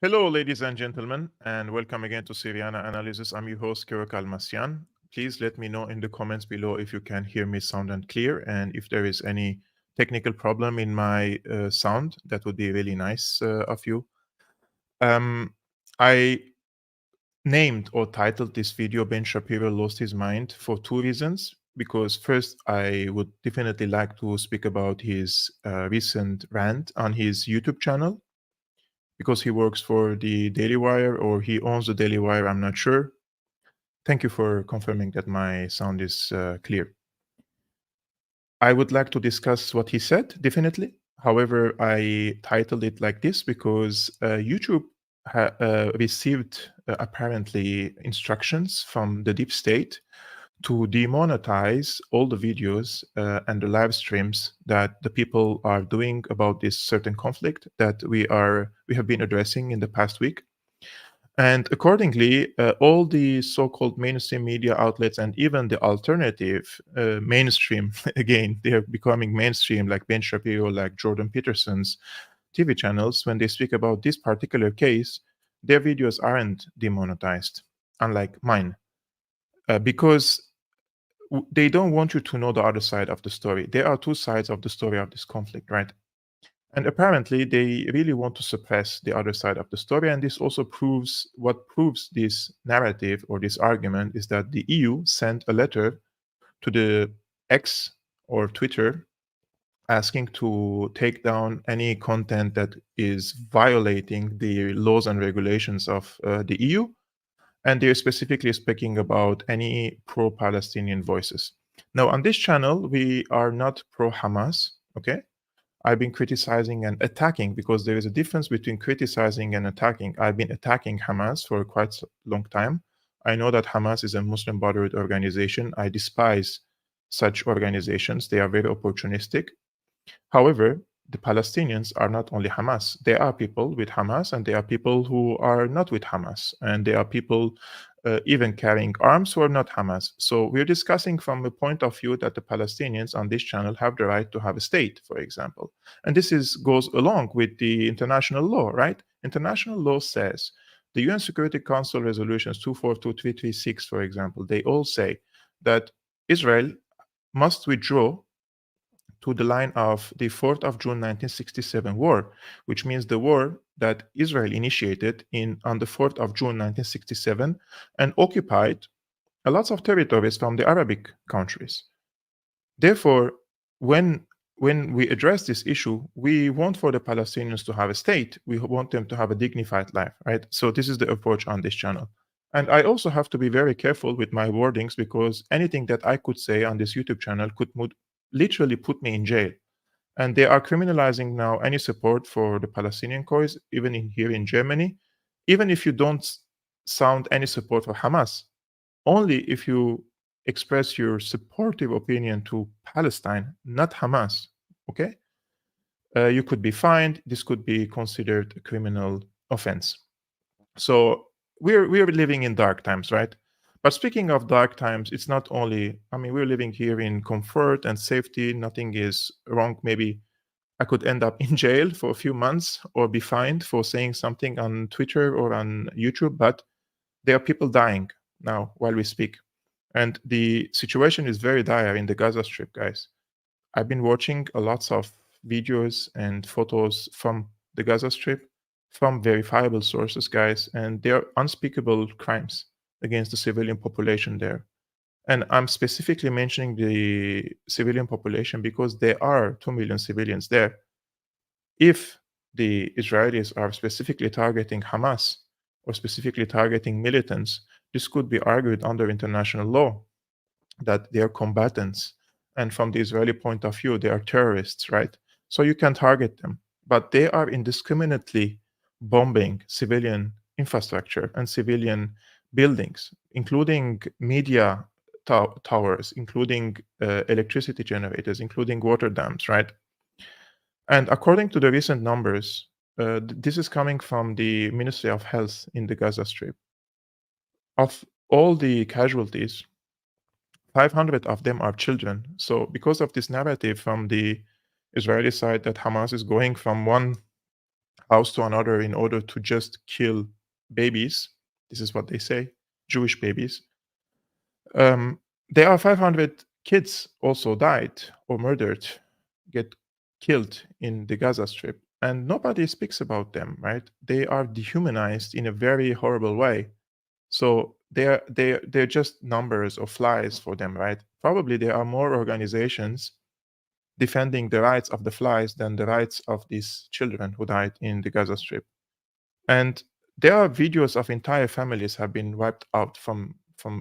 Hello, ladies and gentlemen, and welcome again to Syriana Analysis. I'm your host, Almassian. Please let me know in the comments below if you can hear me sound and clear, and if there is any technical problem in my sound. That would be really nice of you. I named or titled this video Ben Shapiro Lost His Mind for two reasons. Because first, I would definitely like to speak about his recent rant on his YouTube channel, because he works for the Daily Wire, or he owns the Daily Wire, I'm not sure. Thank you for confirming that my sound is clear. I would like to discuss what he said, definitely. However, I titled it like this because YouTube received apparently instructions from the deep state to demonetize all the videos and the live streams that the people are doing about this certain conflict that we have been addressing in the past week. And accordingly, all the so-called mainstream media outlets and even the alternative mainstream, again, they are becoming mainstream, like Ben Shapiro, like Jordan Peterson's TV channels, when they speak about this particular case, their videos aren't demonetized, unlike mine, because they don't want you to know the other side of the story. There are two sides of the story of this conflict, right? And apparently, they really want to suppress the other side of the story. And this also proves this narrative or this argument is that the EU sent a letter to the X or Twitter asking to take down any content that is violating the laws and regulations of the EU. And they're specifically speaking about any pro-Palestinian voices. Now, on this channel, we are not pro-Hamas, okay? I've been criticizing and attacking, because there is a difference between criticizing and attacking. I've been attacking Hamas for quite a long time. I know that Hamas is a Muslim Brotherhood organization. I despise such organizations. They are very opportunistic. However, the Palestinians are not only Hamas. There are people with Hamas, and there are people who are not with Hamas. And there are people even carrying arms who are not Hamas. So we're discussing from the point of view that the Palestinians on this channel have the right to have a state, for example. And this goes along with the international law, right? International law says the UN Security Council resolutions 242336, for example, they all say that Israel must withdraw to the line of the 4th of June 1967 war, which means the war that Israel initiated on the 4th of June 1967 and occupied a lot of territories from the Arabic countries. Therefore, when we address this issue, we want for the Palestinians to have a state. We want them to have a dignified life, right? So this is the approach on this channel. And I also have to be very careful with my wordings, because anything that I could say on this YouTube channel could literally put me in jail. And they are criminalizing now any support for the Palestinian cause, even here in Germany. Even if you don't sound any support for Hamas, only if you express your supportive opinion to Palestine, not Hamas, okay? You could be fined. This could be considered a criminal offense. So we're living in dark times, right? But speaking of dark times, it's not only, we're living here in comfort and safety. Nothing is wrong. Maybe I could end up in jail for a few months or be fined for saying something on Twitter or on YouTube, but there are people dying now while we speak. And the situation is very dire in the Gaza Strip, guys. I've been watching lots of videos and photos from the Gaza Strip from verifiable sources, guys, and they are unspeakable crimes against the civilian population there. And I'm specifically mentioning the civilian population because there are 2 million civilians there. If the Israelis are specifically targeting Hamas or specifically targeting militants, this could be argued under international law that they are combatants. And from the Israeli point of view, they are terrorists, right? So you can target them. But they are indiscriminately bombing civilian infrastructure and civilian buildings, including media towers, including electricity generators, including water dams, right? And according to the recent numbers, this is coming from the Ministry of Health in the Gaza Strip. Of all the casualties, 500 of them are children. So, because of this narrative from the Israeli side that Hamas is going from one house to another in order to just kill babies, this is what they say, Jewish babies. There are 500 kids also died or murdered, get killed in the Gaza Strip, and nobody speaks about them, right? They are dehumanized in a very horrible way. So they're just numbers or flies for them, right? Probably there are more organizations defending the rights of the flies than the rights of these children who died in the Gaza Strip. And there are videos of entire families have been wiped out from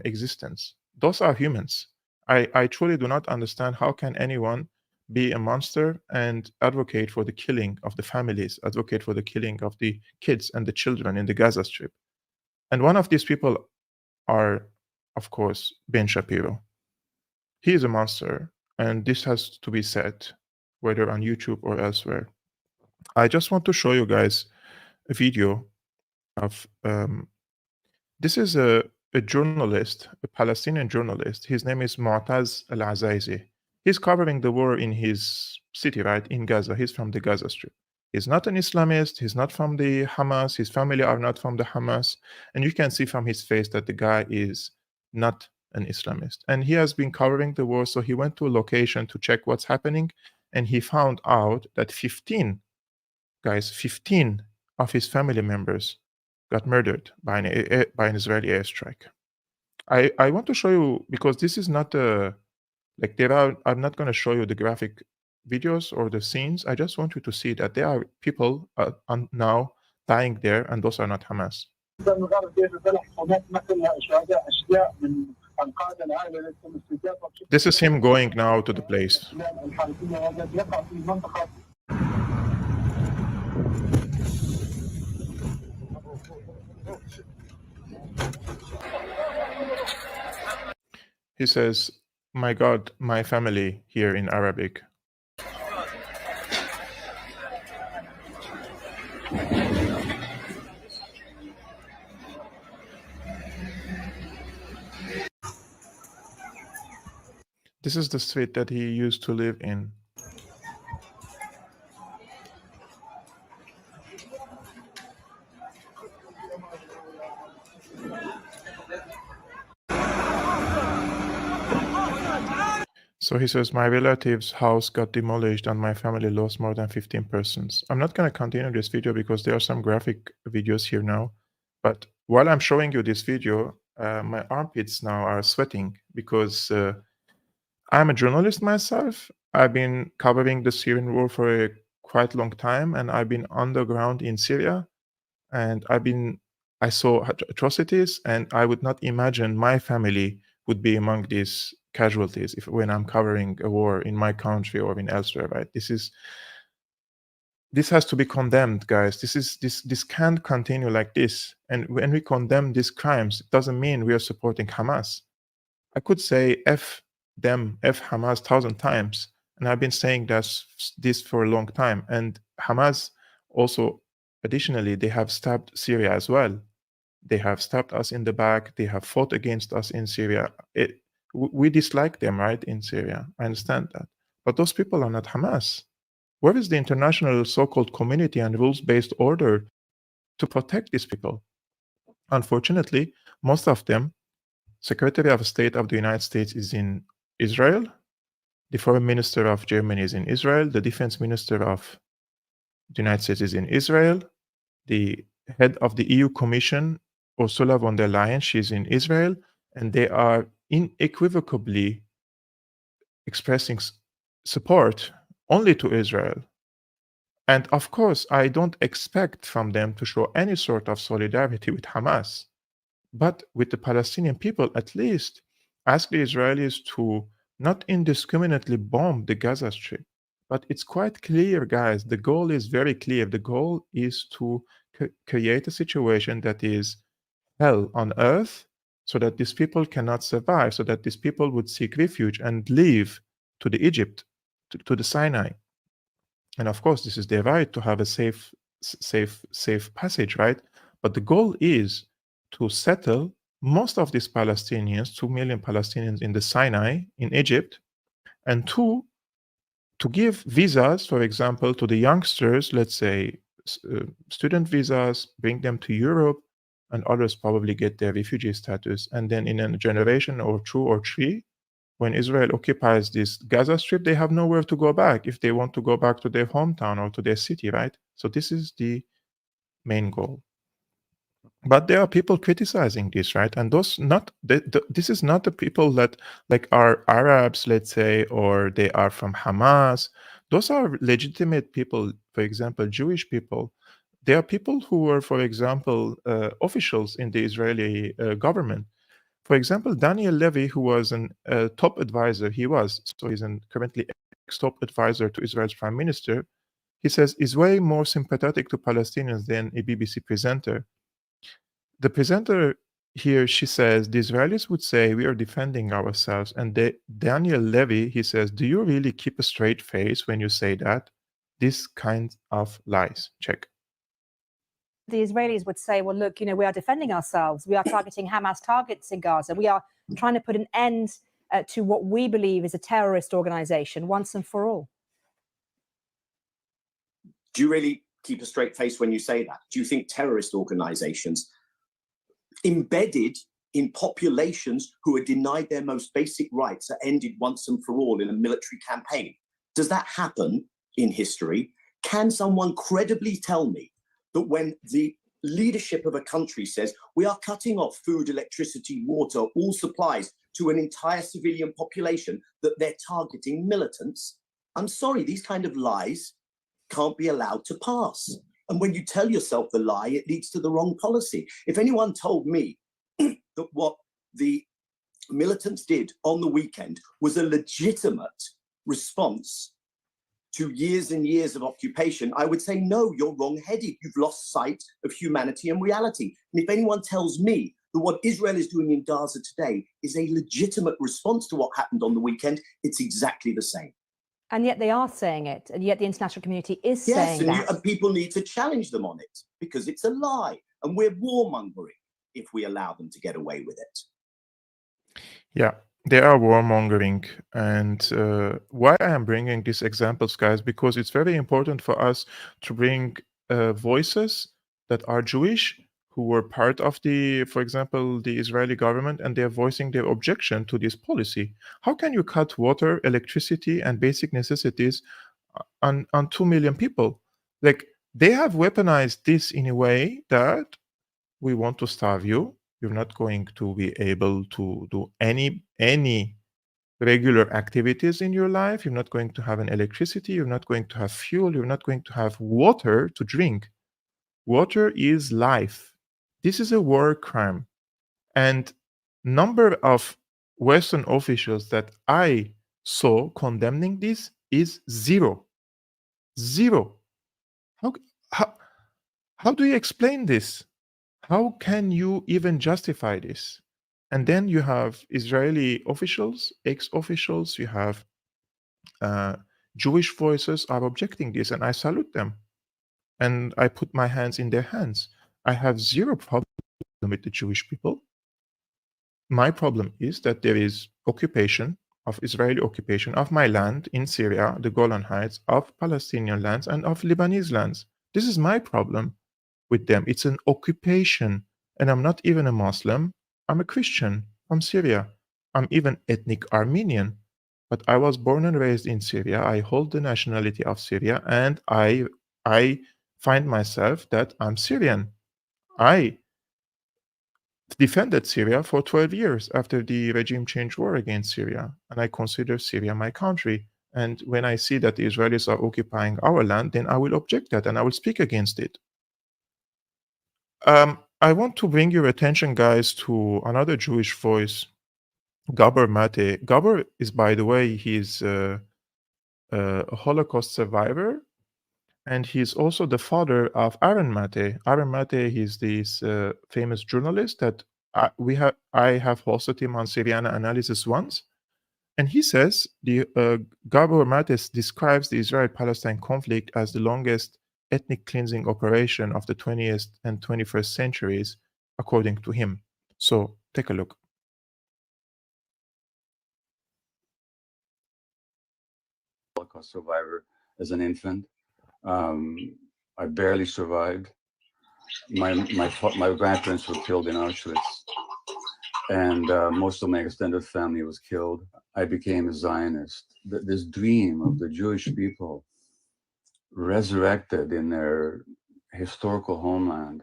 existence. Those are humans. I truly do not understand how can anyone be a monster and advocate for the killing of the families, advocate for the killing of the kids and the children in the Gaza Strip. And one of these people are, of course, Ben Shapiro. He is a monster, and this has to be said, whether on YouTube or elsewhere. I just want to show you guys a video of this is a journalist, a Palestinian journalist. His name is Mu'taz Al-Azaizi. He's covering the war in his city, right, in Gaza. He's from the Gaza Strip. He's not an Islamist. He's not from the Hamas. His family are not from the Hamas. And you can see from his face that the guy is not an Islamist. And he has been covering the war. So he went to a location to check what's happening. And he found out that 15 of his family members got murdered by an Israeli airstrike. I want to show you because this is not like I'm not going to show you the graphic videos or the scenes. I just want you to see that there are people now dying there, and those are not Hamas. This is him going now to the place. He says, "My God, my family," here in Arabic. This is the street that he used to live in. So he says, my relative's house got demolished and my family lost more than 15 persons. I'm not going to continue this video because there are some graphic videos here now. But while I'm showing you this video, my armpits now are sweating because I'm a journalist myself. I've been covering the Syrian war for a quite long time, and I've been underground in Syria, and I saw atrocities, and I would not imagine my family would be among these casualties when I'm covering a war in my country or in elsewhere, right? This has to be condemned, guys. This can't continue like this. And when we condemn these crimes, it doesn't mean we are supporting Hamas. I could say F them, F Hamas 1,000 times, and I've been saying this for a long time. And Hamas also, additionally, they have stabbed Syria as well. They have stabbed us in the back. They have fought against us in Syria. We dislike them, right, in Syria. I understand that. But those people are not Hamas. Where is the international so-called community and rules-based order to protect these people? Unfortunately, most of them, Secretary of State of the United States is in Israel. The Foreign Minister of Germany is in Israel. The Defense Minister of The United States is in Israel. The head of the EU Commission, Ursula von der Leyen, she's in Israel, and they are unequivocally expressing support only to Israel. And of course, I don't expect from them to show any sort of solidarity with Hamas. But with the Palestinian people, at least ask the Israelis to not indiscriminately bomb the Gaza Strip. But it's quite clear, guys, the goal is very clear. The goal is to create a situation that is hell on earth so that these people cannot survive, so that these people would seek refuge and leave to the Egypt, to the Sinai. And of course, this is their right to have a safe passage, right? But the goal is to settle most of these Palestinians, 2 million Palestinians in the Sinai, in Egypt, and two, to give visas, for example, to the youngsters, let's say student visas, bring them to Europe, and others probably get their refugee status. And then in a generation or 2 or 3, when Israel occupies this Gaza Strip, they have nowhere to go back if they want to go back to their hometown or to their city, right? So this is the main goal. But there are people criticizing this, right? And those not this is not the people that like are Arabs, let's say, or they are from Hamas. Those are legitimate people. For example, Jewish people. There are people who were, for example, officials in the Israeli government. For example, Daniel Levy, who was an top advisor, he's currently ex-top advisor to Israel's prime minister. He says is way more sympathetic to Palestinians than a BBC presenter. The presenter here, she says, the Israelis would say we are defending ourselves. And Daniel Levy, he says, do you really keep a straight face when you say that? This kind of lies. Check. The Israelis would say, well, look, we are defending ourselves. We are targeting Hamas targets in Gaza. We are trying to put an end to what we believe is a terrorist organization once and for all. Do you really keep a straight face when you say that? Do you think terrorist organizations embedded in populations who are denied their most basic rights are ended once and for all in a military campaign? Does that happen in history? Can someone credibly tell me that when the leadership of a country says we are cutting off food, electricity, water, all supplies to an entire civilian population, that they're targeting militants? I'm sorry, these kind of lies can't be allowed to pass. And when you tell yourself the lie, it leads to the wrong policy. If anyone told me that what the militants did on the weekend was a legitimate response to years and years of occupation, I would say, no, you're wrong-headed. You've lost sight of humanity and reality. And if anyone tells me that what Israel is doing in Gaza today is a legitimate response to what happened on the weekend, it's exactly the same. And yet they are saying it, and yet the international community is saying that. And people need to challenge them on it, because it's a lie. And we're warmongering if we allow them to get away with it. Yeah, they are warmongering. And why I am bringing these examples, guys, because it's very important for us to bring voices that are Jewish, who were part of for example, the Israeli government, and they're voicing their objection to this policy. How can you cut water, electricity, and basic necessities on 2 million people? Like, they have weaponized this in a way that we want to starve you. You're not going to be able to do any regular activities in your life. You're not going to have an electricity. You're not going to have fuel. You're not going to have water to drink. Water is life. This is a war crime. And number of Western officials that I saw condemning this is zero. Zero. How do you explain this? How can you even justify this? And then you have Israeli officials, ex-officials, you have Jewish voices are objecting this, and I salute them. And I put my hands in their hands. I have zero problem with the Jewish people. My problem is that there is Israeli occupation of my land in Syria, the Golan Heights, of Palestinian lands, and of Lebanese lands. This is my problem with them. It's an occupation. And I'm not even a Muslim. I'm a Christian from Syria. I'm even ethnic Armenian. But I was born and raised in Syria. I hold the nationality of Syria, and I I find myself that I'm Syrian. I defended Syria for 12 years after the regime changed war against Syria, and I consider Syria my country. And when I see that the Israelis are occupying our land, then I will object that and I will speak against it. I want to bring your attention, guys, to another Jewish voice, Gabor Mate. Gabor is, by the way, he's a Holocaust survivor, and he's also the father of Aaron Mate. Aaron Mate, he's this famous journalist that I have hosted him on Syriana Analysis once, and he says Gabor Mate describes the Israel-Palestine conflict as the longest ethnic cleansing operation of the 20th and 21st centuries, according to him. So take a look. Holocaust survivor as an infant. I barely survived. My grandparents were killed in Auschwitz, and most of my extended family was killed. I became a Zionist. This dream of the Jewish people resurrected in their historical homeland,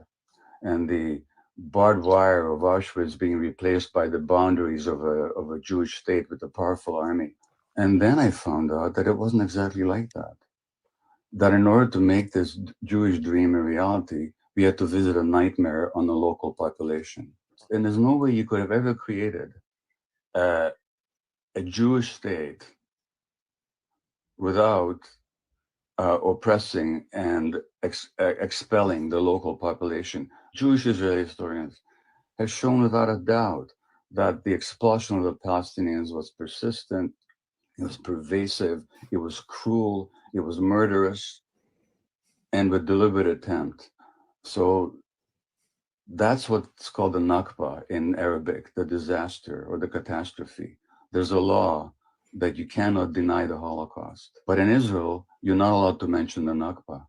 and the barbed wire of Auschwitz being replaced by the boundaries of a Jewish state with a powerful army. And then I found out that it wasn't exactly like that. That in order to make this Jewish dream a reality, we had to visit a nightmare on the local population. And there's no way you could have ever created a Jewish state without oppressing and expelling the local population. Jewish Israeli historians have shown without a doubt that the expulsion of the Palestinians was persistent, it was pervasive, it was cruel, it was murderous, and with deliberate attempt. So that's what's called the Nakba in Arabic, the disaster or the catastrophe. There's a law that you cannot deny the Holocaust. But in Israel, you're not allowed to mention the Nakba,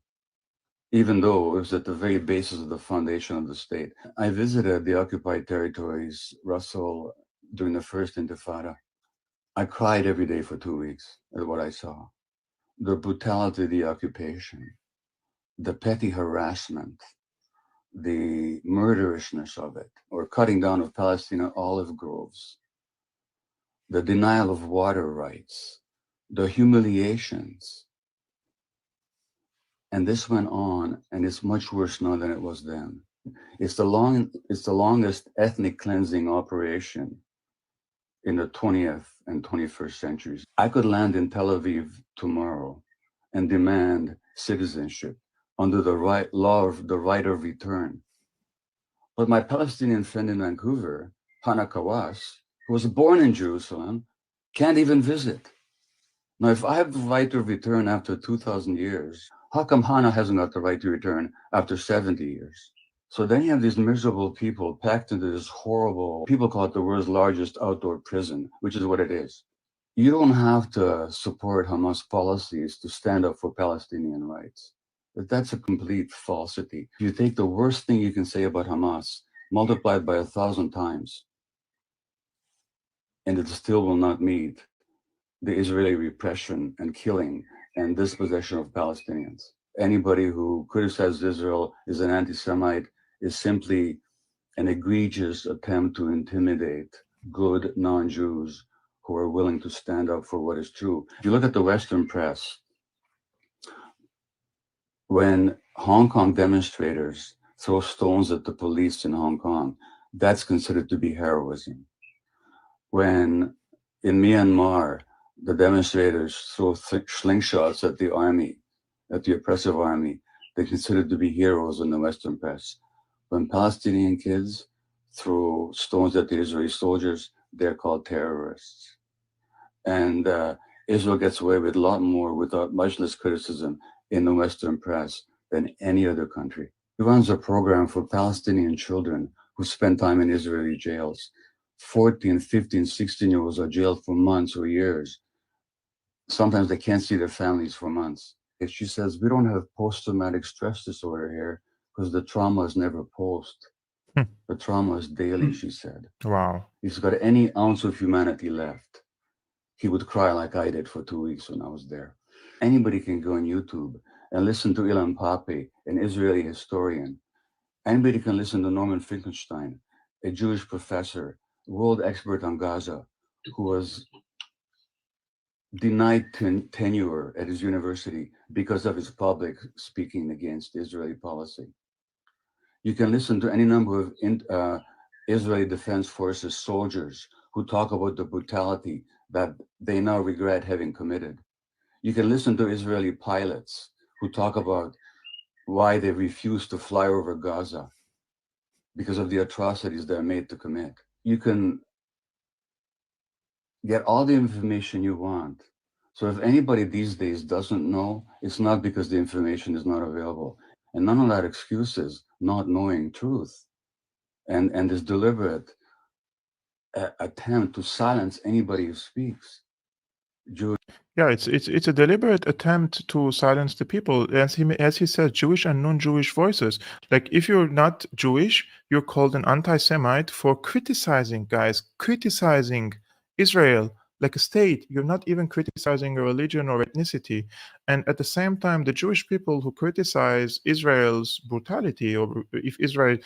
even though it was at the very basis of the foundation of the state. I visited the occupied territories, Russell, during the first Intifada. I cried every day for 2 weeks at what I saw. The brutality of the occupation, the petty harassment, the murderousness of it, or cutting down of Palestinian olive groves, the denial of water rights, the humiliations. And this went on, and it's much worse now than it was then. It's the longest ethnic cleansing operation in the 20th and 21st centuries. I could land in Tel Aviv tomorrow and demand citizenship under the law of the right of return. But my Palestinian friend in Vancouver, Hannah Kawas, who was born in Jerusalem, can't even visit. Now, if I have the right to return after 2,000 years, how come Hannah hasn't got the right to return after 70 years? So then you have these miserable people packed into this horrible, people call it the world's largest outdoor prison, which is what it is. You don't have to support Hamas policies to stand up for Palestinian rights. That's a complete falsity. If you take the worst thing you can say about Hamas, multiplied by 1,000 times, and it still will not meet the Israeli repression and killing and dispossession of Palestinians. Anybody who criticizes Israel is an anti-Semite is simply an egregious attempt to intimidate good non-Jews who are willing to stand up for what is true. If you look at the Western press, when Hong Kong demonstrators throw stones at the police in Hong Kong, that's considered to be heroism. When in Myanmar, the demonstrators throw slingshots at the army, at the oppressive army, they're considered to be heroes in the Western press. When Palestinian kids throw stones at the Israeli soldiers, they're called terrorists. And Israel gets away with a lot more without much less criticism in the Western press than any other country. He runs a program for Palestinian children who spend time in Israeli jails. 14, 15, 16-year-olds are jailed for months or years. Sometimes they can't see their families for months. If she says, we don't have post-traumatic stress disorder here because the trauma is never post. The trauma is daily, she said. Wow. If he's got any ounce of humanity left, he would cry like I did for 2 weeks when I was there. Anybody can go on YouTube and listen to Ilan Pappé, an Israeli historian. Anybody can listen to Norman Finkelstein, a Jewish professor, world expert on Gaza, who was denied tenure at his university because of his public speaking against Israeli policy. You can listen to any number of Israeli Defense Forces soldiers who talk about the brutality that they now regret having committed. You can listen to Israeli pilots who talk about why they refuse to fly over Gaza because of the atrocities they're made to commit. You can get all the information you want. So if anybody these days doesn't know, it's not because the information is not available. And none of that excuses not knowing truth and this deliberate attempt to silence anybody who speaks. Yeah, it's a deliberate attempt to silence the people, as he said, Jewish and non-Jewish voices. Like if you're not Jewish, you're called an anti-Semite for criticizing Israel like a state. You're not even criticizing a religion or ethnicity. And at the same time, the Jewish people who criticize Israel's brutality, or if Israel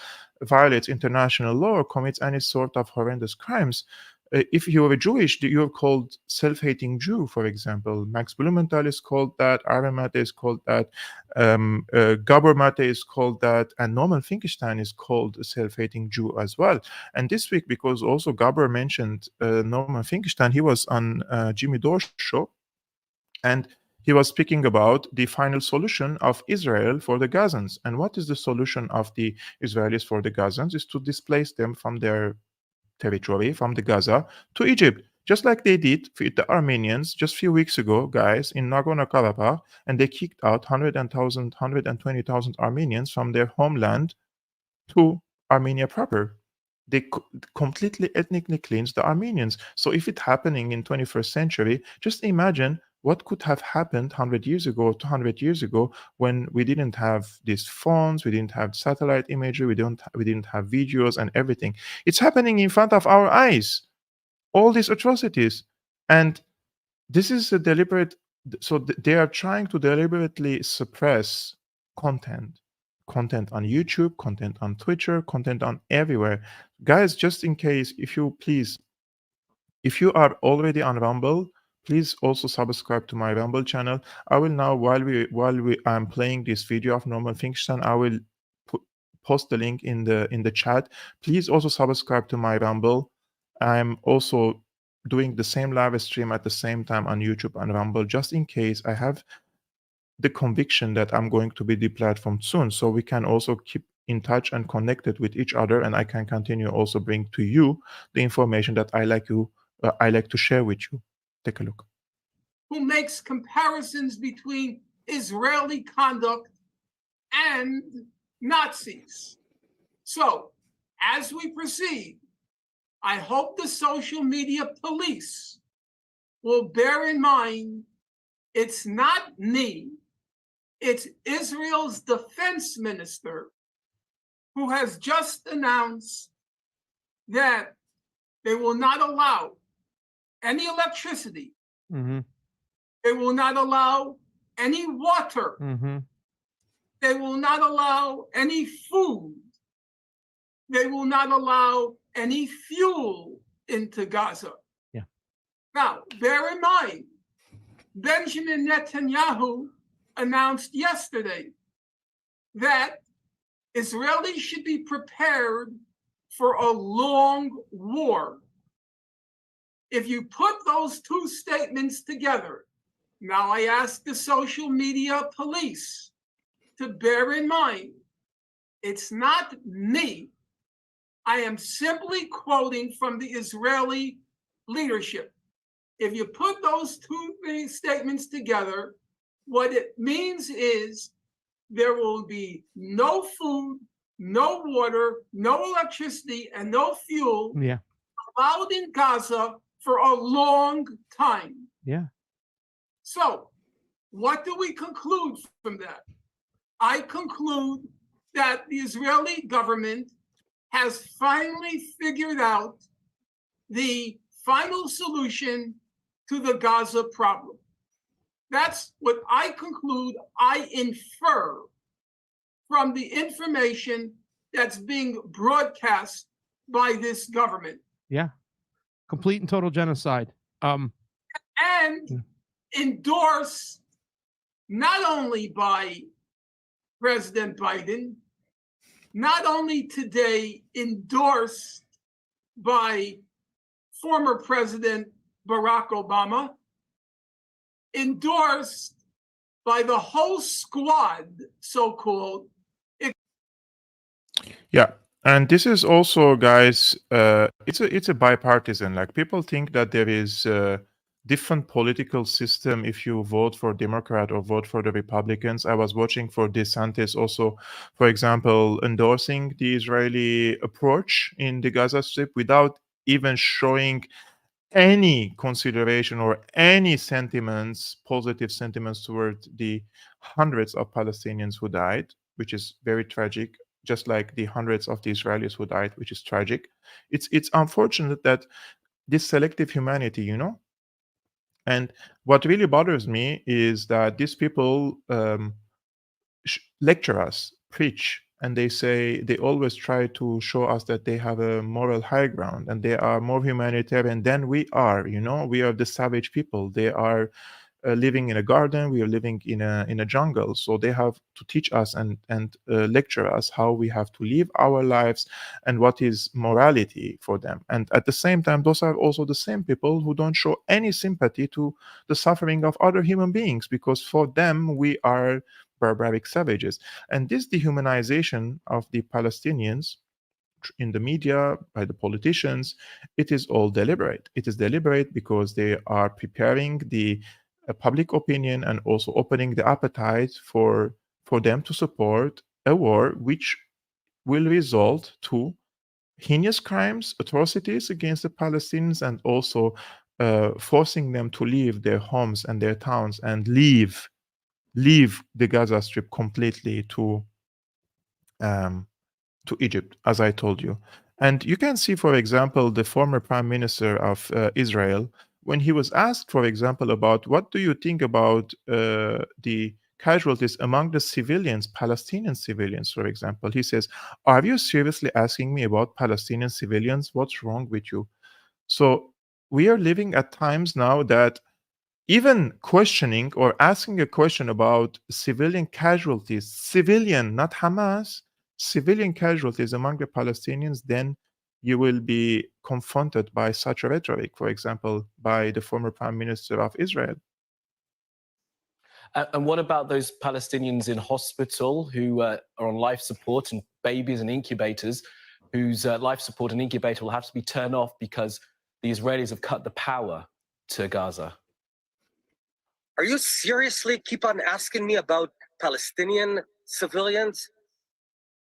violates international law or commits any sort of horrendous crimes, if you are Jewish, you're called self-hating Jew, for example. Max Blumenthal is called that, Aaron Mate is called that, Gabor Mate is called that, and Norman Finkelstein is called a self-hating Jew as well. And this week, because also Gabor mentioned Norman Finkelstein, he was on Jimmy Dore's show, and he was speaking about the final solution of Israel for the Gazans. And what is the solution of the Israelis for the Gazans? Is to displace them from their territory, from the Gaza to Egypt, just like they did with the Armenians just a few weeks ago, guys, in Nagorno-Karabakh, and they kicked out 120,000 Armenians from their homeland to Armenia proper. They completely ethnically cleansed the Armenians. So if it's happening in 21st century, just imagine what could have happened 100 years ago, 200 years ago, when we didn't have these phones, we didn't have satellite imagery, we didn't have videos and everything. It's happening in front of our eyes, all these atrocities. And this is a deliberate, so they are trying to deliberately suppress content on YouTube, content on Twitter, content on everywhere. Guys, just in case, if you are already on Rumble, please also subscribe to my Rumble channel. I will now, while I'm playing this video of Norman Finkelstein, I will post the link in the chat. Please also subscribe to my Rumble. I'm also doing the same live stream at the same time on YouTube and Rumble, just in case I have the conviction that I'm going to be deplatformed soon, so we can also keep in touch and connected with each other, and I can continue also bring to you the information that I like to share with you. Take a look. Who makes comparisons between Israeli conduct and Nazis. So, as we proceed, I hope the social media police will bear in mind it's not me, it's Israel's defense minister who has just announced that they will not allow any electricity. Mm-hmm. They will not allow any water. Mm-hmm. They will not allow any food. They will not allow any fuel into Gaza. Yeah. Now, bear in mind, Benjamin Netanyahu announced yesterday that Israelis should be prepared for a long war. If you put those two statements together, now I ask the social media police to bear in mind, it's not me. I am simply quoting from the Israeli leadership. If you put those two statements together, what it means is there will be no food, no water, no electricity, and no fuel allowed in Gaza for a long time. Yeah. So, what do we conclude from that? I conclude that the Israeli government has finally figured out the final solution to the Gaza problem. That's what I conclude, I infer from the information that's being broadcast by this government. Yeah. Complete and total genocide. And endorsed not only by President Biden, not only today endorsed by former President Barack Obama, endorsed by the whole squad, so-called. Yeah, and this is also, guys, it's a bipartisan. Like, people think that there is a different political system if you vote for Democrat or vote for the Republicans. I was watching for DeSantis also, for example, endorsing the Israeli approach in the Gaza Strip without even showing any consideration or any sentiments, positive sentiments toward the hundreds of Palestinians who died, which is very tragic, just like the hundreds of the Israelis who died, which is tragic. It's unfortunate that this selective humanity, you know. And what really bothers me is that these people lecture us, preach, and they always try to show us that they have a moral high ground and they are more humanitarian than we are. You know, we are the savage people. They are living in a garden, we are living in a jungle, so they have to teach us and lecture us how we have to live our lives and what is morality for them. And at the same time, those are also the same people who don't show any sympathy to the suffering of other human beings, because for them we are barbaric savages. And this dehumanization of the Palestinians in the media, by the politicians, it is all deliberate. It is deliberate because they are preparing the public opinion and also opening the appetite for them to support a war which will result to heinous crimes, atrocities against the Palestinians, and also forcing them to leave their homes and their towns and leave the Gaza Strip completely to Egypt, as I told you. And you can see, for example, the former Prime Minister of Israel, when he was asked, for example, about what do you think about the casualties among the civilians, Palestinian civilians, for example, he says, "Are you seriously asking me about Palestinian civilians? What's wrong with you?" So we are living at times now that even questioning or asking a question about civilian casualties, civilian, not Hamas, civilian casualties among the Palestinians, then you will be confronted by such a rhetoric, for example, by the former Prime Minister of Israel. And what about those Palestinians in hospital who are on life support, and babies and incubators whose life support and incubator will have to be turned off because the Israelis have cut the power to Gaza? Are you seriously keep on asking me about Palestinian civilians?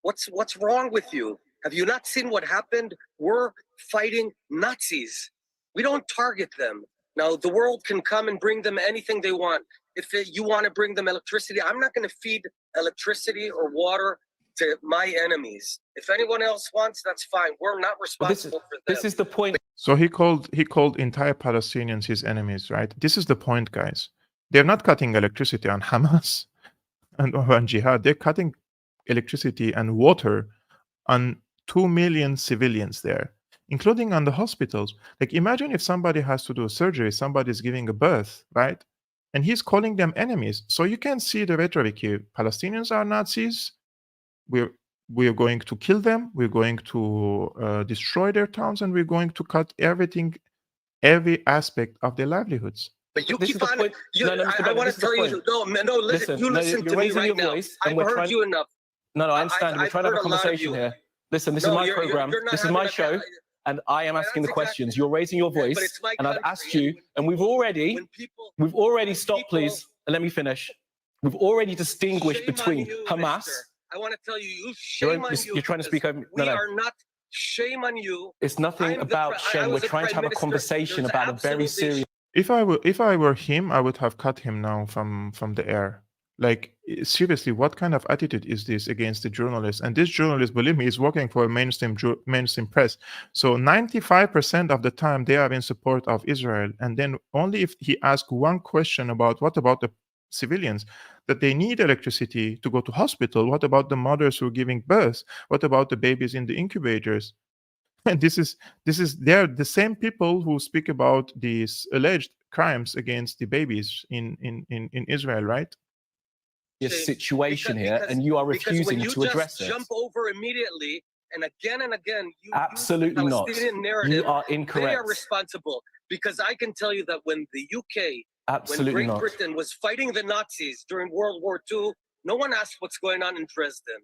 What's wrong with you? Have you not seen what happened? We're fighting Nazis. We don't target them. Now, the world can come and bring them anything they want. If you want to bring them electricity, I'm not going to feed electricity or water to my enemies. If anyone else wants, that's fine. We're not responsible for them. This is the point. So he called entire Palestinians his enemies, right? This is the point, guys. They're not cutting electricity on Hamas and on jihad. They're cutting electricity and water on 2 million civilians there, including on the hospitals. Like, imagine if somebody has to do a surgery, somebody's giving a birth, right? And he's calling them enemies. So you can see the rhetoric here. Palestinians are Nazis. We're going to kill them. We're going to destroy their towns, and we're going to cut everything, every aspect of their livelihoods. But you keep on. I want to tell you. No, listen. You listen to me right now. I've heard you enough. No, I understand. We're trying to have a conversation here. Listen, this is my program. This is my show. And I am asking the questions. You're raising your voice, and I've asked you, and we've already stopped, please, and let me finish. We've already distinguished between Hamas. I want to tell you, shame on you. You're trying to speak over. We are not. Shame on you. It's nothing about shame. We're trying to have a conversation about a very serious. If I were him, I would have cut him now from the air. Like, seriously, what kind of attitude is this against the journalists? And this journalist, believe me, is working for a mainstream press. So 95% of the time they are in support of Israel. And then only if he asks one question about what about the civilians, that they need electricity to go to hospital, what about the mothers who are giving birth, what about the babies in the incubators? And they're the same people who speak about these alleged crimes against the babies in Israel, right? Situation here, and you are refusing to address it. Jump over immediately, and again, you absolutely use the not. Palestinian narrative. You are incorrect. They are responsible, because I can tell you that when the UK, absolutely when Great Britain was fighting the Nazis during World War II, no one asked what's going on in Dresden.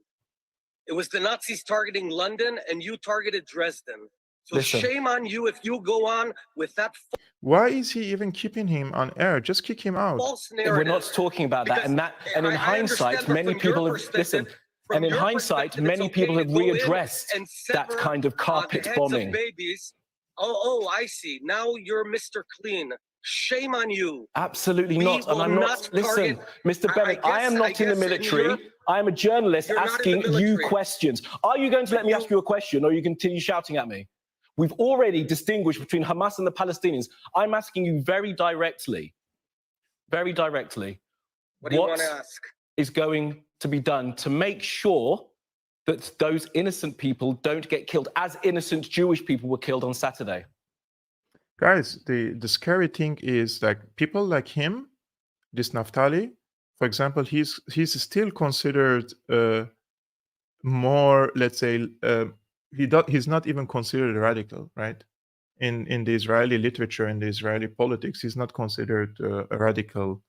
It was the Nazis targeting London, and you targeted Dresden. So shame on you if you go on with that. Why is he even keeping him on air? Just kick him out. False narrative. We're not talking about that. And in hindsight, many people have listened. And in hindsight, many people have readdressed that kind of carpet bombing. Babies. Oh, I see. Now you're Mr. Clean. Shame on you. Absolutely not. And I'm not. Listen, Mr. Bennett, I am not in the military. I am a journalist asking you questions. Are you going to let me ask you a question, or are you continue shouting at me? We've already distinguished between Hamas and the Palestinians. I'm asking you very directly. What do you want to ask? Is going to be done to make sure that those innocent people don't get killed, as innocent Jewish people were killed on Saturday? Guys, the scary thing is, like, people like him, this Naftali, for example, he's still considered more, let's say, he's not even considered radical, right? In the Israeli literature, in the Israeli politics, he's not considered a radical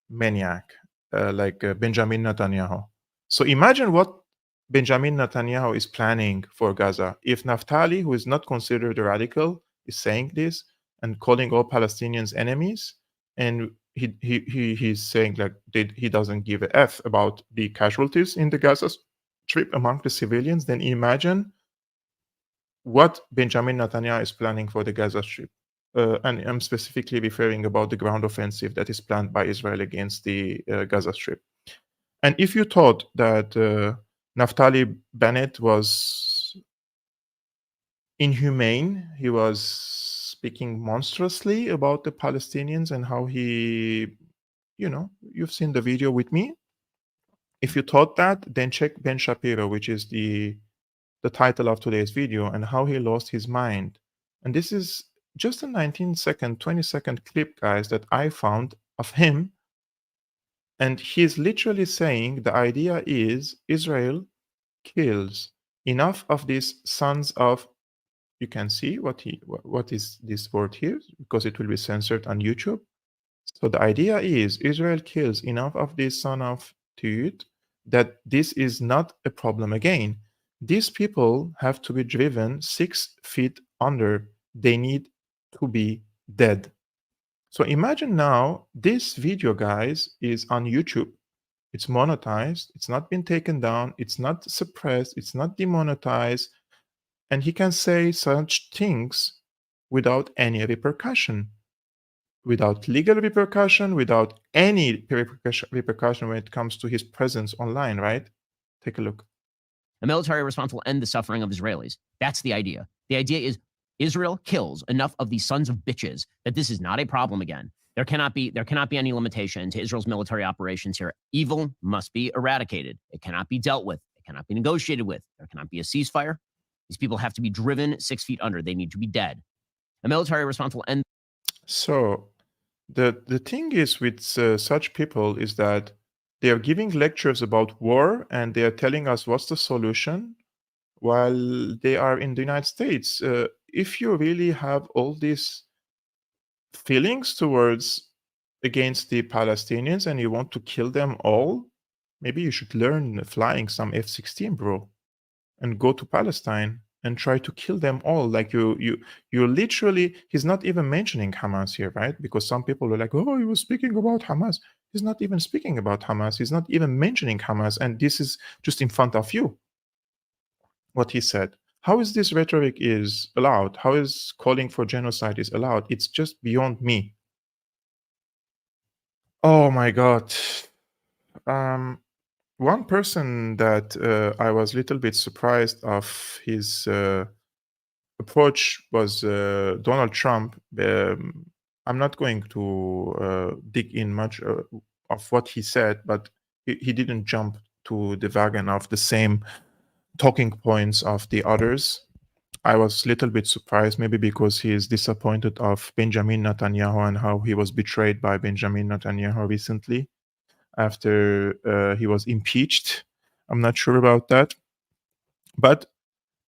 maniac like Benjamin Netanyahu. So imagine what Benjamin Netanyahu is planning for Gaza. If Naftali, who is not considered a radical, is saying this and calling all Palestinians enemies, and he's saying like he doesn't give a F about the casualties in the Gaza Strip among the civilians, then imagine what Benjamin Netanyahu is planning for the Gaza Strip. And I'm specifically referring about the ground offensive that is planned by Israel against the Gaza Strip. And if you thought that Naftali Bennett was inhumane, he was speaking monstrously about the Palestinians and how he, you've seen the video with me. If you thought that, then check Ben Shapiro, which is the title of today's video, and how he lost his mind. And this is just a 19-second, 20-second clip, guys, that I found of him. And he's literally saying the idea is Israel kills enough of these sons of, you can see what is this word here, because it will be censored on YouTube. So the idea is Israel kills enough of these son of Tut that this is not a problem again. These people have to be driven 6 feet under. They need to be dead. So imagine now this video, guys, is on YouTube. It's monetized. It's not been taken down. It's not suppressed. It's not demonetized. And he can say such things without any repercussion, without legal repercussion, without any repercussion when it comes to his presence online, right? Take a look. A military response will end the suffering of Israelis. That's the idea. The idea is Israel kills enough of these sons of bitches that this is not a problem again. There cannot be any limitation to Israel's military operations here. Evil must be eradicated. It cannot be dealt with. It cannot be negotiated with. There cannot be a ceasefire. These people have to be driven 6 feet under. They need to be dead. A military response will end. So the thing is with such people is that they are giving lectures about war and they are telling us what's the solution while they are in the United States. If you really have all these feelings towards against the Palestinians and you want to kill them all, maybe you should learn flying some F-16, bro, and go to Palestine and try to kill them all. Like you literally, he's not even mentioning Hamas here, right? Because some people are like, oh, he was speaking about Hamas. He's not even speaking about Hamas. He's not even mentioning Hamas. And this is just in front of you, what he said. How is this rhetoric is allowed? How is calling for genocide is allowed? It's just beyond me. Oh my God. One person that I was a little bit surprised of his approach was Donald Trump. I'm not going to dig in much of what he said, but he didn't jump to the wagon of the same talking points of the others. I was a little bit surprised, maybe because he is disappointed of Benjamin Netanyahu and how he was betrayed by Benjamin Netanyahu recently after he was impeached. I'm not sure about that. But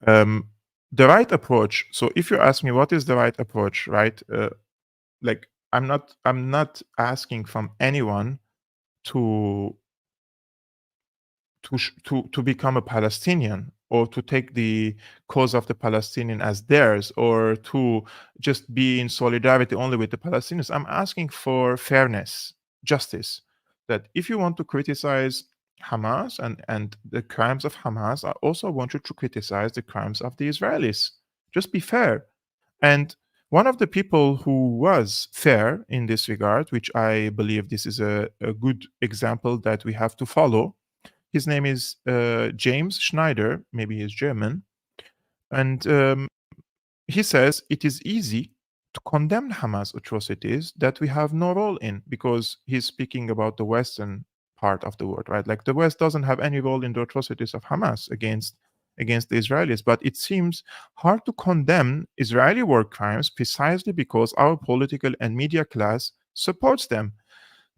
the right approach, so if you ask me what is the right approach, right? Like I'm not asking from anyone to become a Palestinian or to take the cause of the Palestinian as theirs or to just be in solidarity only with the Palestinians. I'm asking for fairness, justice. That if you want to criticize Hamas and the crimes of Hamas, I also want you to criticize the crimes of the Israelis. Just be fair. And one of the people who was fair in this regard, which I believe this is a good example that we have to follow, his name is James Schneider, maybe he's German, and he says it is easy to condemn Hamas atrocities that we have no role in, because he's speaking about the Western part of the world, right? Like the West doesn't have any role in the atrocities of Hamas against the Israelis, but it seems hard to condemn Israeli war crimes precisely because our political and media class supports them.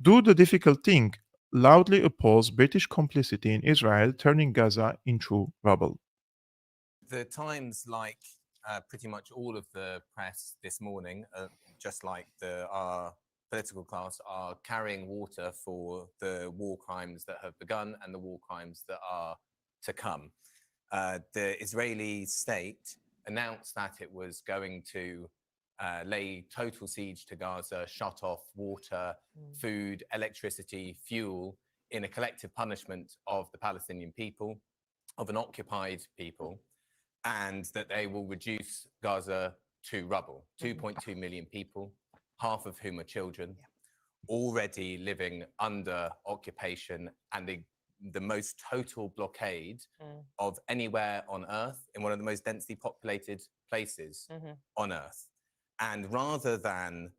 Do the difficult thing, loudly oppose British complicity in Israel, turning Gaza into rubble. The Times, like pretty much all of the press this morning, just like our political class, are carrying water for the war crimes that have begun and the war crimes that are to come. The Israeli state announced that it was going to lay total siege to Gaza, shut off water, food, electricity, fuel in a collective punishment of the Palestinian people, of an occupied people, and that they will reduce Gaza to rubble. 2.2 million people, half of whom are children, already living under occupation and the most total blockade of anywhere on Earth, in one of the most densely populated places on Earth. And rather than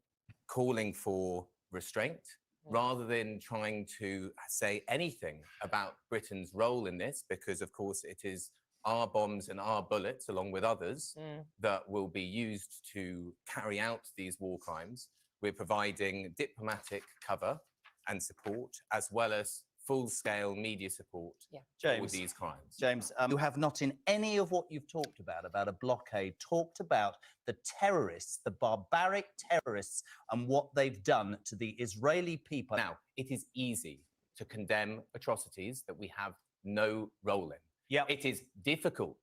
calling for restraint, rather than trying to say anything about Britain's role in this, because of course it is our bombs and our bullets, along with others, that will be used to carry out these war crimes, we're providing diplomatic cover and support, as well as full-scale media support for these crimes. James, you have not in any of what you've talked about a blockade, talked about the terrorists, the barbaric terrorists, and what they've done to the Israeli people. Now, it is easy to condemn atrocities that we have no role in. It is difficult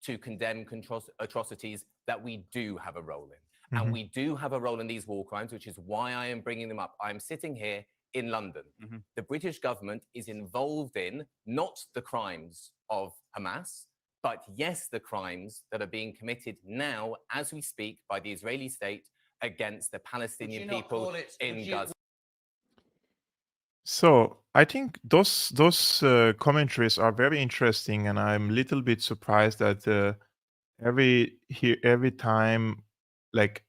to condemn atrocities that we do have a role in. And we do have a role in these war crimes, which is why I am bringing them up. I'm sitting here in London. The British government is involved in not the crimes of Hamas, but yes, the crimes that are being committed now, as we speak, by the Israeli state against the Palestinian people in Gaza. So I think those commentaries are very interesting, and I'm a little bit surprised that every time, like,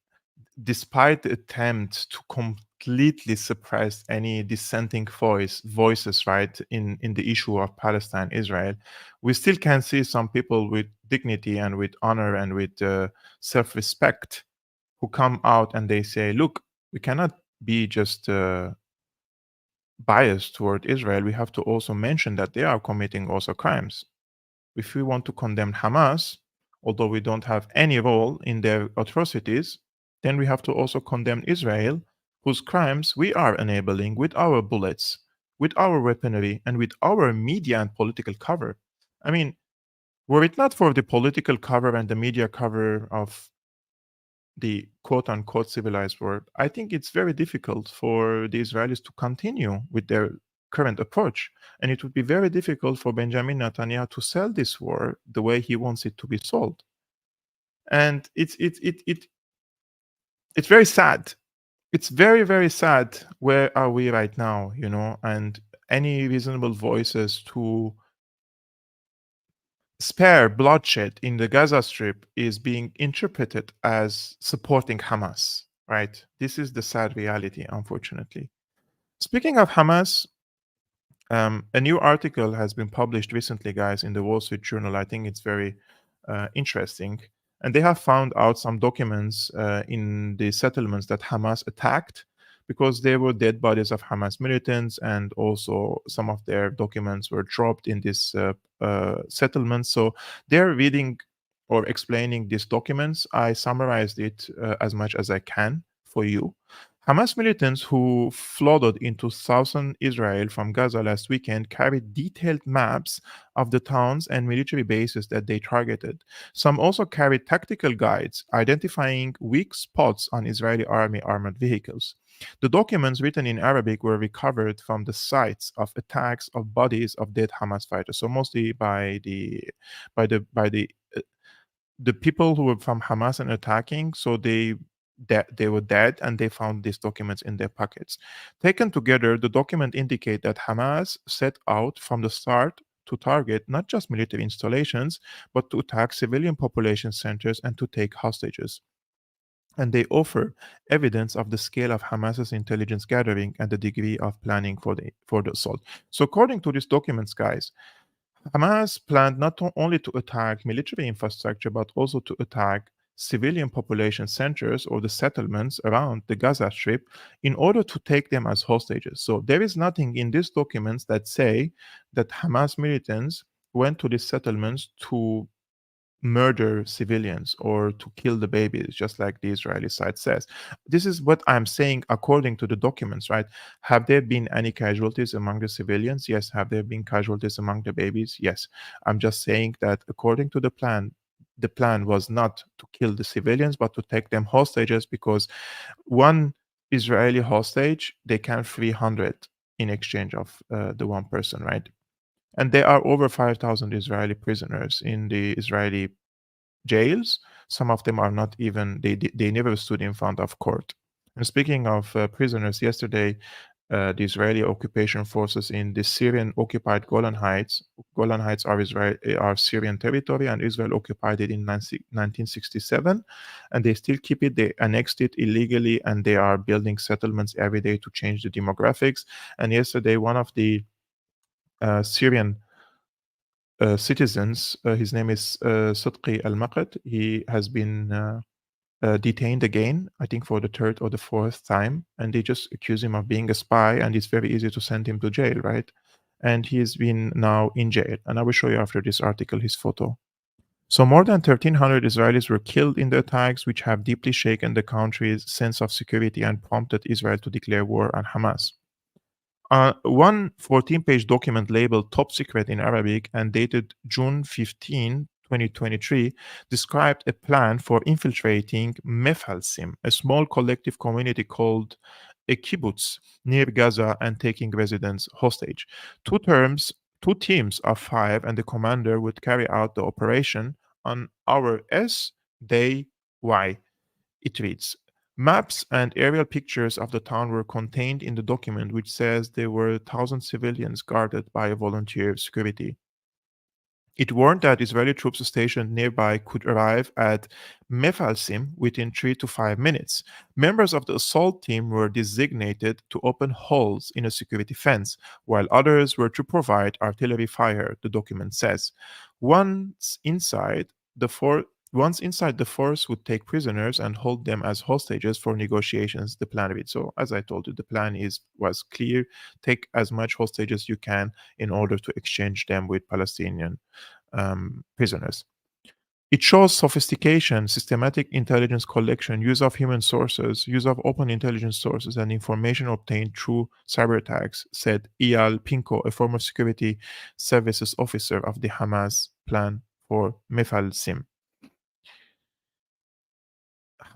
despite the attempt to completely suppress any dissenting voices, right, in the issue of Palestine, Israel, we still can see some people with dignity and with honor and with self-respect who come out and they say, look, we cannot be just biased toward Israel. We have to also mention that they are committing also crimes. If we want to condemn Hamas, although we don't have any role in their atrocities, then we have to also condemn Israel, whose crimes we are enabling with our bullets, with our weaponry, and with our media and political cover. I mean, were it not for the political cover and the media cover of the quote-unquote civilized world, I think it's very difficult for the Israelis to continue with their current approach. And it would be very difficult for Benjamin Netanyahu to sell this war the way he wants it to be sold. And it's very sad. It's very, very sad. Where are we right now? And any reasonable voices to spare bloodshed in the Gaza Strip is being interpreted as supporting Hamas, right? This is the sad reality, unfortunately. Speaking of Hamas, a new article has been published recently, guys, in the Wall Street Journal. I think it's very interesting. And they have found out some documents in the settlements that Hamas attacked because there were dead bodies of Hamas militants, and also some of their documents were dropped in this settlement. So they're reading or explaining these documents. I summarized it as much as I can for you. Hamas militants who flooded into southern Israel from Gaza last weekend carried detailed maps of the towns and military bases that they targeted. Some also carried tactical guides identifying weak spots on Israeli army armored vehicles. The documents, written in Arabic, were recovered from the sites of attacks of bodies of dead Hamas fighters. So mostly by the people who were from Hamas and attacking. So they were dead, and they found these documents in their pockets. Taken together, the document indicate that Hamas set out from the start to target not just military installations, but to attack civilian population centers and to take hostages. And they offer evidence of the scale of Hamas's intelligence gathering and the degree of planning for the assault. So according to these documents, guys, Hamas planned not only to attack military infrastructure, but also to attack civilian population centers or the settlements around the Gaza Strip in order to take them as hostages. So there is nothing in these documents that say that Hamas militants went to these settlements to murder civilians or to kill the babies, just like the Israeli side says. This is what I'm saying according to the documents, right? Have there been any casualties among the civilians? Yes. Have there been casualties among the babies? Yes. I'm just saying that according to the plan was not to kill the civilians, but to take them hostages, because one Israeli hostage, they can free 100 in exchange of the one person, right? And there are over 5,000 Israeli prisoners in the Israeli jails. Some of them are not even, they never stood in front of court. And speaking of prisoners, yesterday, the Israeli occupation forces in the Syrian occupied Golan Heights are Syrian territory, and Israel occupied it in 1967, and they still keep it. They annexed it illegally, and they are building settlements every day to change the demographics. And yesterday, one of the Syrian citizens, his name is Sudqi al-Maqat, he has been detained again, I think for the third or the fourth time, and they just accuse him of being a spy, and it's very easy to send him to jail, right? And he's been now in jail, and I will show you after this article his photo. So more than 1,300 Israelis were killed in the attacks, which have deeply shaken the country's sense of security and prompted Israel to declare war on Hamas. One 14-page document labeled Top Secret in Arabic and dated June 15, 2023, described a plan for infiltrating Mefalsim, a small collective community called a kibbutz near Gaza, and taking residents hostage. Two teams of 5, and the commander would carry out the operation on our S, day Y. It reads, maps and aerial pictures of the town were contained in the document, which says there were 1,000 civilians guarded by a volunteer security. It warned that Israeli troops stationed nearby could arrive at Mefalsim within 3 to 5 minutes. Members of the assault team were designated to open holes in a security fence, while others were to provide artillery fire, the document says. Once inside, the force would take prisoners and hold them as hostages for negotiations, the plan reads. So, as I told you, the plan was clear. Take as much hostage as you can in order to exchange them with Palestinian prisoners. It shows sophistication, systematic intelligence collection, use of human sources, use of open intelligence sources, and information obtained through cyber attacks, said Eyal Pinko, a former security services officer of the Hamas plan for Mefalsim.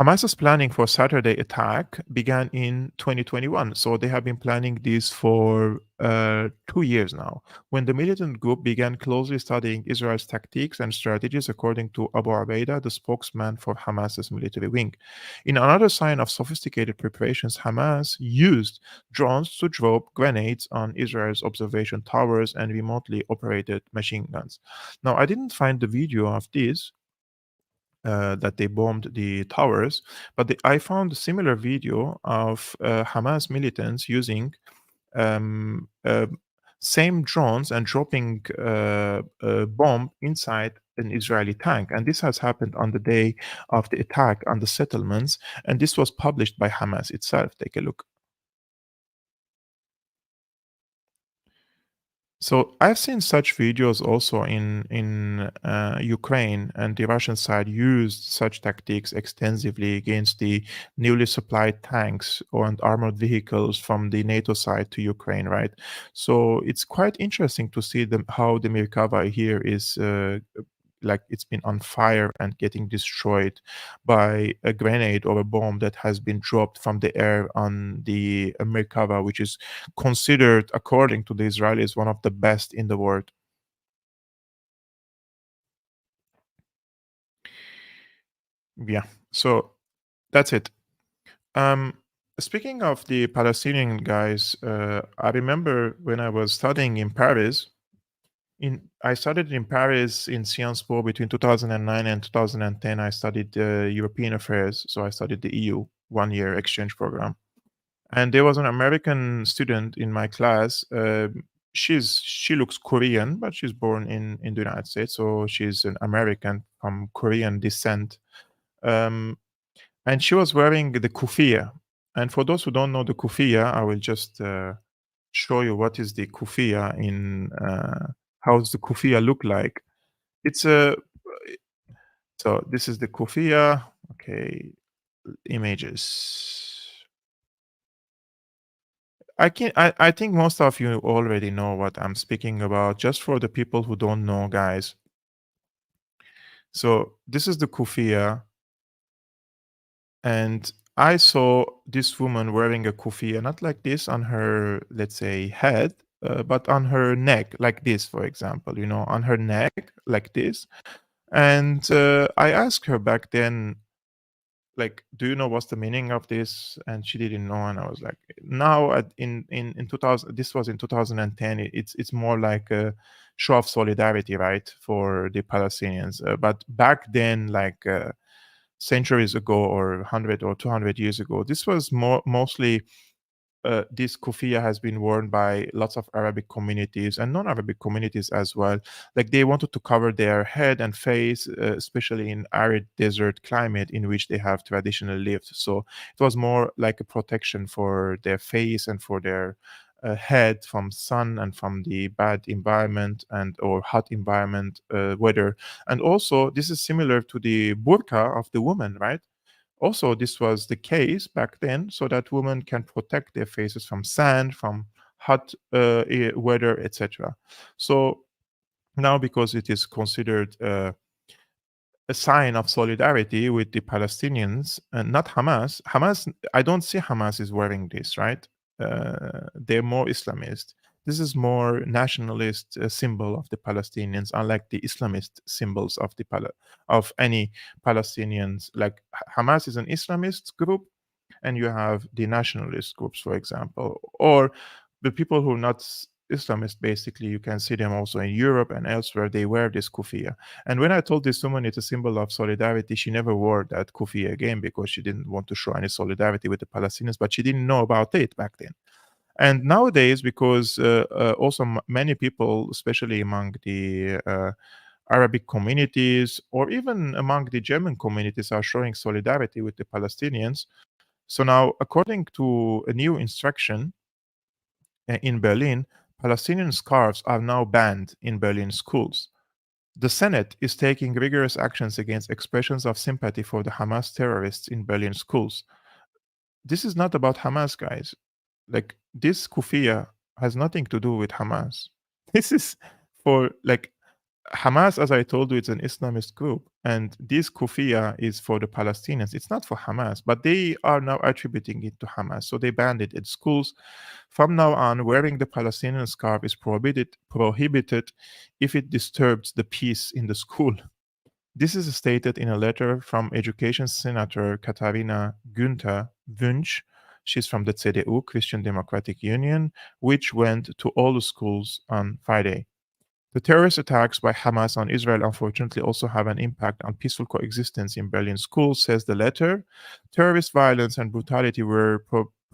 Hamas's planning for Saturday attack began in 2021. So they have been planning this for 2 years now. When the militant group began closely studying Israel's tactics and strategies, according to Abu Ubaidah, the spokesman for Hamas's military wing. In another sign of sophisticated preparations, Hamas used drones to drop grenades on Israel's observation towers and remotely operated machine guns. Now, I didn't find the video of this, that they bombed the towers, but I found a similar video of Hamas militants using um, uh, same drones and dropping a bomb inside an Israeli tank. And this has happened on the day of the attack on the settlements. And this was published by Hamas itself. Take a look. So I've seen such videos also in Ukraine, and the Russian side used such tactics extensively against the newly supplied tanks and armored vehicles from the NATO side to Ukraine, right? So it's quite interesting to see how the Merkava here is like it's been on fire and getting destroyed by a grenade or a bomb that has been dropped from the air on the Merkava, which is considered, according to the Israelis, one of the best in the world. Yeah, so that's it. Speaking of the Palestinian guys, I remember when I was studying in Paris. I studied in Paris in Sciences Po between 2009 and 2010. I studied European affairs, so I studied the EU 1-year exchange program. And there was an American student in my class. She looks Korean, but she's born in the United States, so she's an American from Korean descent. And she was wearing the kufiya. And for those who don't know the kufiya, I will just show you what is the kufiya in how does the kufiya look like. It's a so this is the kufiya. Okay, images. I think most of you already know what I'm speaking about. Just for the people who don't know, guys. So this is the kufiya, and I saw this woman wearing a kufiya, not like this on her, let's say, head, but on her neck, like this, for example, on her neck, like this. And I asked her back then, like, do you know what's the meaning of this? And she didn't know. And I was like, now in 2000, this was in 2010. It's more like a show of solidarity, right, for the Palestinians. But back then, like centuries ago, or 100 or 200 years ago, this was mostly this kufiya has been worn by lots of Arabic communities and non-Arabic communities as well. Like they wanted to cover their head and face, especially in arid desert climate in which they have traditionally lived. So it was more like a protection for their face and for their head from sun and from the bad environment and or hot environment weather. And also this is similar to the burqa of the woman, right? Also, this was the case back then, so that women can protect their faces from sand, from hot weather, etc. So now, because it is considered a sign of solidarity with the Palestinians and not Hamas. I don't see Hamas is wearing this, right? They're more Islamist. This is more nationalist symbol of the Palestinians, unlike the Islamist symbols of of any Palestinians. Like Hamas is an Islamist group, and you have the nationalist groups, for example, or the people who are not Islamist. Basically, you can see them also in Europe and elsewhere. They wear this kufiya. And when I told this woman it's a symbol of solidarity, she never wore that kufiya again because she didn't want to show any solidarity with the Palestinians, but she didn't know about it back then. And nowadays, because also many people, especially among the Arabic communities or even among the German communities, are showing solidarity with the Palestinians. So now, according to a new instruction in Berlin, Palestinian scarves are now banned in Berlin schools. The Senate is taking rigorous actions against expressions of sympathy for the Hamas terrorists in Berlin schools. This is not about Hamas, guys. Like, this kufiya has nothing to do with Hamas. This is for, like, Hamas, as I told you, it's an Islamist group, and this kufiya is for the Palestinians. It's not for Hamas, but they are now attributing it to Hamas. So they banned it in schools. From now on, wearing the Palestinian scarf is prohibited if it disturbs the peace in the school. This is stated in a letter from Education Senator Katharina Günther Wünsch. She's from the CDU, Christian Democratic Union, which went to all the schools on Friday. The terrorist attacks by Hamas on Israel unfortunately also have an impact on peaceful coexistence in Berlin schools, says the letter. Terrorist violence and brutality were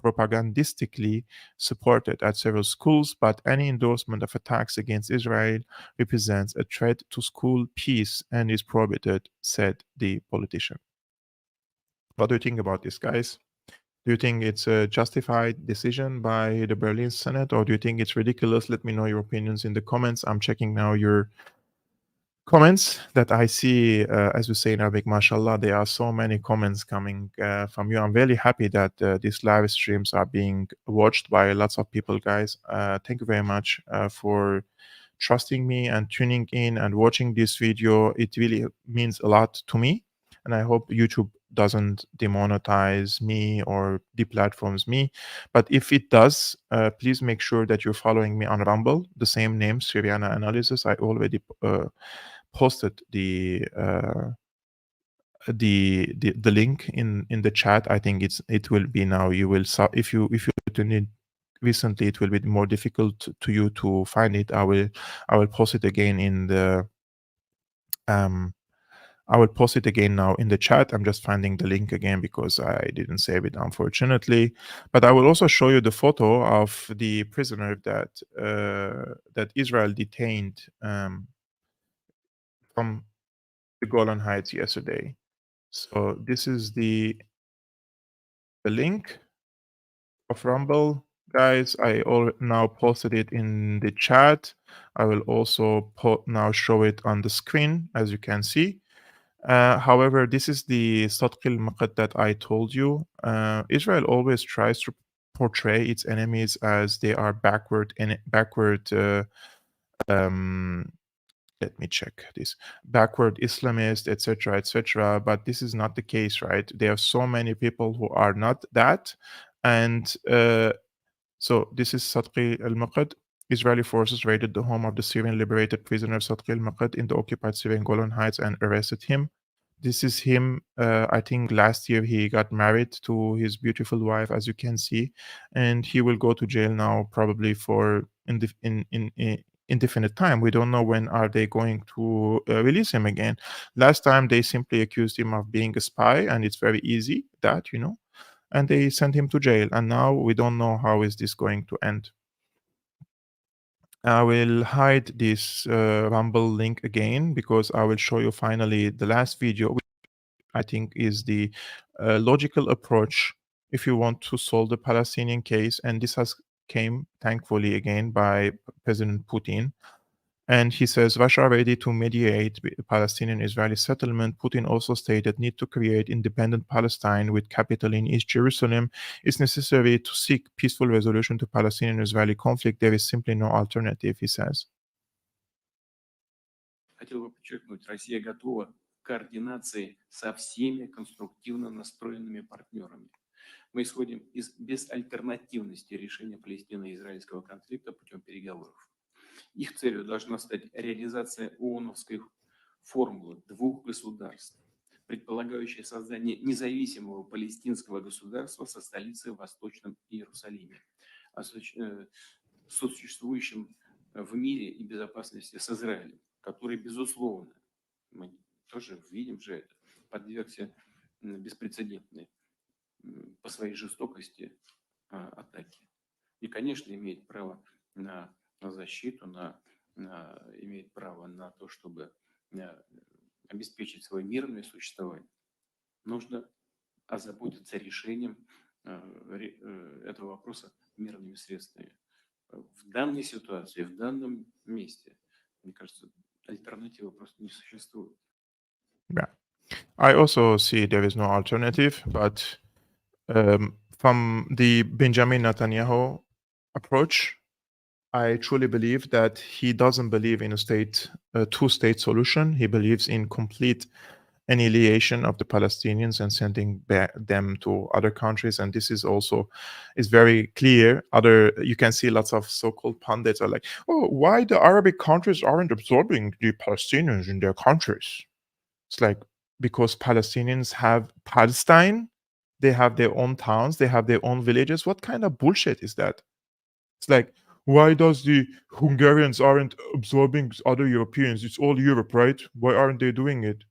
propagandistically supported at several schools, but any endorsement of attacks against Israel represents a threat to school peace and is prohibited, said the politician. What do you think about this, guys? Do you think it's a justified decision by the Berlin Senate, or do you think it's ridiculous? Let me know your opinions in the comments. I'm checking now your comments that I see, as we say in Arabic, mashallah, there are so many comments coming from you. I'm very happy that these live streams are being watched by lots of people, guys. Thank you very much for trusting me and tuning in and watching this video. It really means a lot to me, and I hope YouTube doesn't demonetize me or deplatforms me. But if it does, please make sure that you're following me on Rumble, the same name, Syriana Analysis. I already posted the link in the chat. I think it will be now. You will if you tuned in recently, it will be more difficult to you to find it. I will post it again in the I will post it again now in the chat. I'm just finding the link again because I didn't save it, unfortunately. But I will also show you the photo of the prisoner that Israel detained from the Golan Heights yesterday. So this is the link of Rumble, guys. I now posted it in the chat. I will also now show it on the screen, as you can see. However, this is the Sadq al-Maqad that I told you. Israel always tries to portray its enemies as they are backward. Let me check this. Backward Islamist, etc., etc. But this is not the case, right? There are so many people who are not that, and so this is Sadq al-Maqad. Israeli forces raided the home of the Syrian liberated prisoner Sadq al-Maqad in the occupied Syrian Golan Heights and arrested him. This is him. I think last year he got married to his beautiful wife, as you can see, and he will go to jail now, probably for indefinite time. We don't know when are they going to release him again. Last time they simply accused him of being a spy, and it's very easy that, and they sent him to jail. And now we don't know how is this going to end. I will hide this Rumble link again because I will show you finally the last video, which I think is the logical approach if you want to solve the Palestinian case. And this has came, thankfully, again by President Putin. And he says, Russia ready to mediate the Palestinian-Israeli settlement. Putin also stated need to create independent Palestine with capital in East Jerusalem is necessary to seek peaceful resolution to Palestinian-Israeli conflict. There is simply no alternative, he says. Хотел бы подчеркнуть, Россия готова к координации со всеми конструктивно настроенными партнерами. Мы исходим из безальтернативности решения палестино-израильского конфликта путем переговоров. Их целью должна стать реализация ООНовской формулы двух государств, предполагающей создание независимого палестинского государства со столицей в Восточном Иерусалиме, сосуществующим в мире и безопасности с Израилем, который, безусловно, мы тоже видим же это, подвергся беспрецедентной по своей жестокости атаки. И, конечно, имеет право на защиту, имеет право на то, чтобы обеспечить свое мирное существование. Нужно озаботиться решением этого вопроса мирными средствами. В данной ситуации, в данном месте, мне кажется, альтернативы просто не существует. Yeah. I also see there is no alternative, but from the Benjamin Netanyahu approach, I truly believe that he doesn't believe in a two-state solution. He believes in complete annihilation of the Palestinians and sending back them to other countries. And this is also is very clear. You can see lots of so-called pundits are like, oh, why the Arabic countries aren't absorbing the Palestinians in their countries? It's like, because Palestinians have Palestine, they have their own towns, they have their own villages. What kind of bullshit is that? It's like, why does the Hungarians aren't absorbing other Europeans? It's all Europe, right? Why aren't they doing it?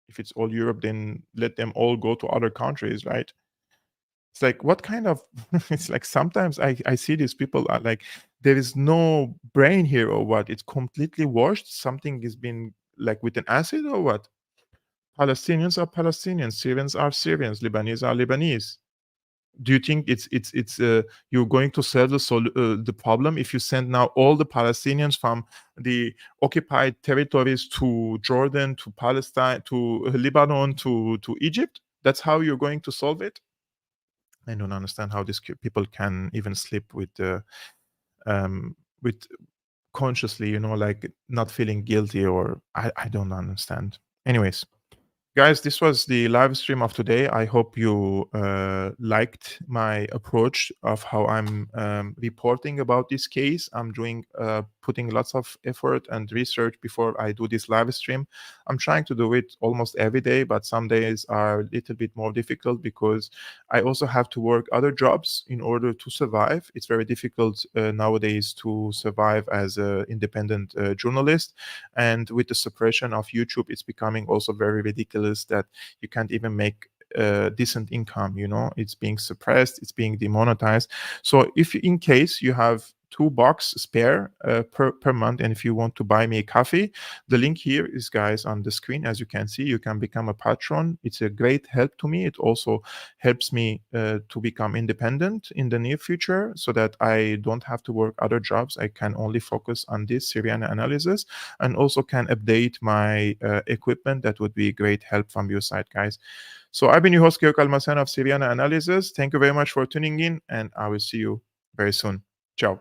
If it's all Europe, then let them all go to other countries, right? It's like, what kind of it's like sometimes I see these people are like, there is no brain here or what? It's completely washed. Something is been like with an acid or what? Palestinians are Palestinians, Syrians are Syrians, Lebanese are Lebanese. Do you think you're going to solve the problem if you send now all the Palestinians from the occupied territories to Jordan, to Palestine, to Lebanon, to Egypt? That's how you're going to solve it? I don't understand how these people can even sleep with consciously, like not feeling guilty, or I don't understand. Anyways, guys, this was the live stream of today. I hope you liked my approach of how I'm reporting about this case. I'm putting lots of effort and research before I do this live stream. I'm trying to do it almost every day, but some days are a little bit more difficult because I also have to work other jobs in order to survive. It's very difficult nowadays to survive as an independent journalist. And with the suppression of YouTube, it's becoming also very ridiculous that you can't even make decent income. It's being suppressed, it's being demonetized. So if in case you have $2 spare per month, and if you want to buy me a coffee, the link here is, guys, on the screen. As you can see, you can become a patron. It's a great help to me. It also helps me to become independent in the near future, so that I don't have to work other jobs. I can only focus on this Syriana analysis, and also can update my equipment. That would be great help from your side, guys. So I've been your host, Almassian of Syriana Analysis. Thank you very much for tuning in, and I will see you very soon. Ciao.